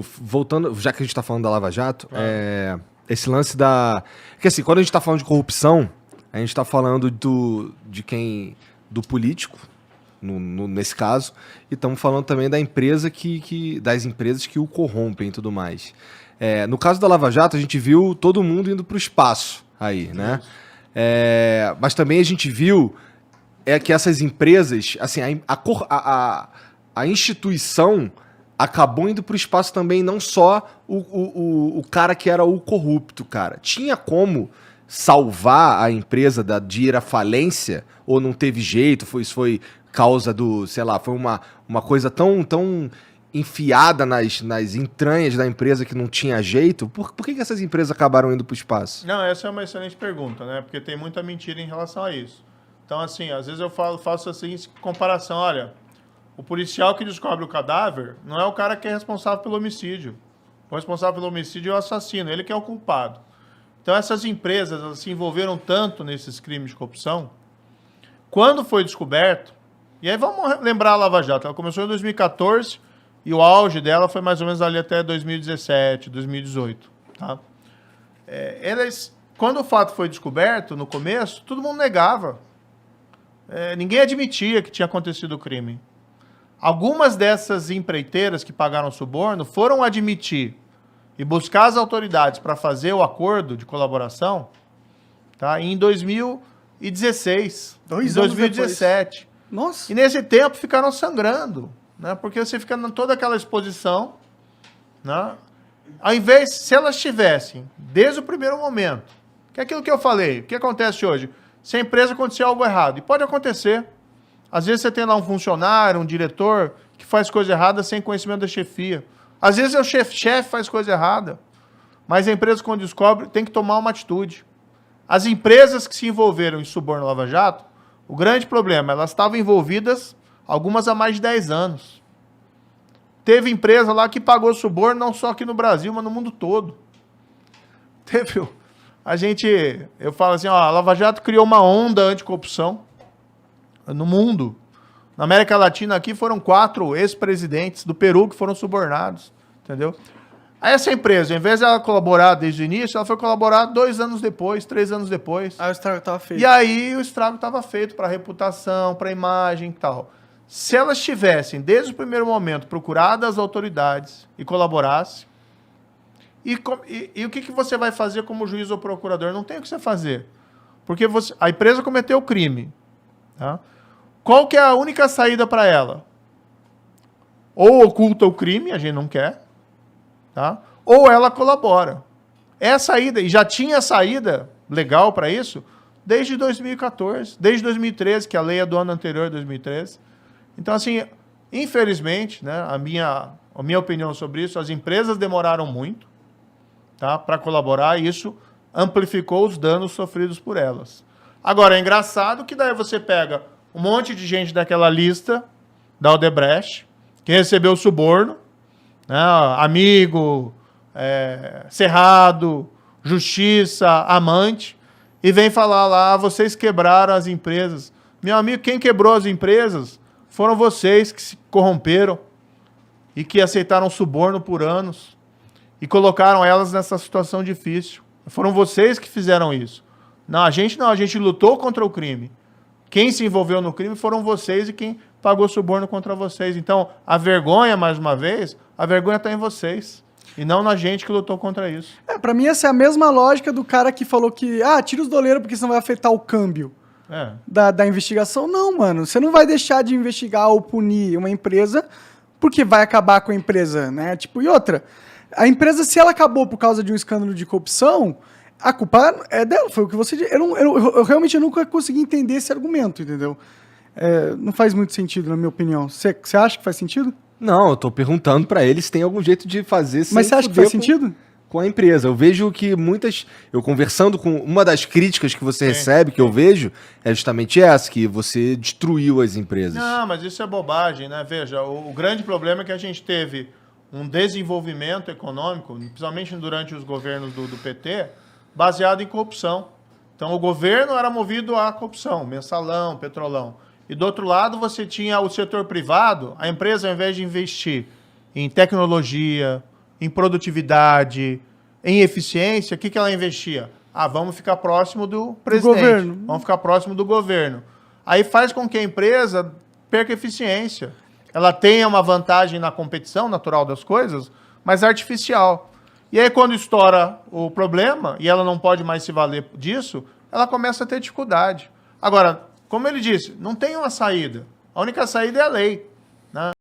voltando, já que a gente tá falando da Lava Jato, esse lance da... Porque assim, quando a gente tá falando de corrupção, a gente tá falando do político, nesse caso, e estamos falando também da empresa das empresas que o corrompem e tudo mais. No caso da Lava Jato, a gente viu todo mundo indo pro espaço aí, né? Mas também a gente viu que essas empresas, assim, a instituição acabou indo pro espaço também, não só o cara que era o corrupto, cara. Tinha como salvar a empresa de ir à falência, ou não teve jeito, isso foi causa sei lá, foi uma coisa tão enfiada nas entranhas da empresa que não tinha jeito. Por que essas empresas acabaram indo pro espaço? Não, essa é uma excelente pergunta, né? Porque tem muita mentira em relação a isso. Então, assim, às vezes eu faço a seguinte comparação, olha, o policial que descobre o cadáver não é o cara que é responsável pelo homicídio. O responsável pelo homicídio é o assassino, ele que é o culpado. Então, essas empresas elas se envolveram tanto nesses crimes de corrupção, quando foi descoberto, e aí vamos lembrar a Lava Jato, ela começou em 2014 e o auge dela foi mais ou menos ali até 2017, 2018, tá? Quando o fato foi descoberto, no começo, todo mundo negava. Ninguém admitia que tinha acontecido o crime. Algumas dessas empreiteiras que pagaram suborno foram admitir e buscar as autoridades para fazer o acordo de colaboração, tá? Em 2016, em 2017. Depois. Nossa. E nesse tempo ficaram sangrando, né? Porque você fica em toda aquela exposição, né? Ao invés, se elas tivessem, desde o primeiro momento, que é aquilo que eu falei, o que acontece hoje? Se a empresa acontecer algo errado, e pode acontecer. Às vezes você tem lá um funcionário, um diretor, que faz coisa errada sem conhecimento da chefia. Às vezes o chefe faz coisa errada, mas a empresa, quando descobre, tem que tomar uma atitude. As empresas que se envolveram em suborno Lava Jato, o grande problema, elas estavam envolvidas, algumas há mais de 10 anos. Teve empresa lá que pagou suborno, não só aqui no Brasil, mas no mundo todo. Teve... Eu falo assim, a Lava Jato criou uma onda anticorrupção no mundo. Na América Latina aqui foram 4 ex-presidentes do Peru que foram subornados, entendeu? Aí essa empresa, ao invés de ela colaborar desde o início, ela foi colaborar 2 anos depois, 3 anos depois. Aí o estrago estava feito. E aí o estrago estava feito para a reputação, para a imagem e tal. Se elas tivessem, desde o primeiro momento, procurado as autoridades e colaborassem, e o que você vai fazer como juiz ou procurador? Não tem o que você fazer. Porque a empresa cometeu o crime. Tá? Qual que é a única saída para ela? Ou oculta o crime, a gente não quer, tá? Ou ela colabora. É a saída, e já tinha saída legal para isso desde 2014, desde 2013, que a lei é do ano anterior, 2013. Então, assim, infelizmente, né, a minha opinião sobre isso, as empresas demoraram muito, tá, para colaborar, e isso amplificou os danos sofridos por elas. Agora, é engraçado que daí você pega um monte de gente daquela lista da Odebrecht, que recebeu suborno, né, amigo, Cerrado, Justiça, Amante, e vem falar lá, vocês quebraram as empresas. Meu amigo, quem quebrou as empresas foram vocês que se corromperam e que aceitaram suborno por anos e colocaram elas nessa situação difícil. Foram vocês que fizeram isso. Não, a gente lutou contra o crime. Quem se envolveu no crime foram vocês e quem pagou suborno contra vocês. Então, a vergonha, mais uma vez, a vergonha está em vocês. E não na gente que lutou contra isso. Pra mim essa é a mesma lógica do cara que falou que, tira os doleiros porque senão vai afetar o câmbio da investigação. Não, mano, você não vai deixar de investigar ou punir uma empresa porque vai acabar com a empresa, né? Tipo, e outra, a empresa, se ela acabou por causa de um escândalo de corrupção, a culpa é dela, foi o que você disse. Eu realmente nunca consegui entender esse argumento, entendeu? Não faz muito sentido, na minha opinião. Você acha que faz sentido? Não, eu tô perguntando pra eles se tem algum jeito de fazer sem Mas você acha que faz sentido? Com a empresa. Eu vejo que eu conversando com uma das críticas que você recebe, que eu vejo, é justamente essa, que você destruiu as empresas. Não, mas isso é bobagem, né? Veja, o grande problema é que a gente teve um desenvolvimento econômico, principalmente durante os governos do PT, baseado em corrupção. Então, o governo era movido à corrupção, mensalão, petrolão. E do outro lado, você tinha o setor privado, a empresa, ao invés de investir em tecnologia, em produtividade, em eficiência, o que ela investia? Vamos ficar próximo do presidente, governo. Vamos ficar próximo do governo. Aí faz com que a empresa perca eficiência. Ela tenha uma vantagem na competição natural das coisas, mas artificial. E aí, quando estoura o problema, e ela não pode mais se valer disso, ela começa a ter dificuldade. Agora, como ele disse, não tem uma saída. A única saída é a lei.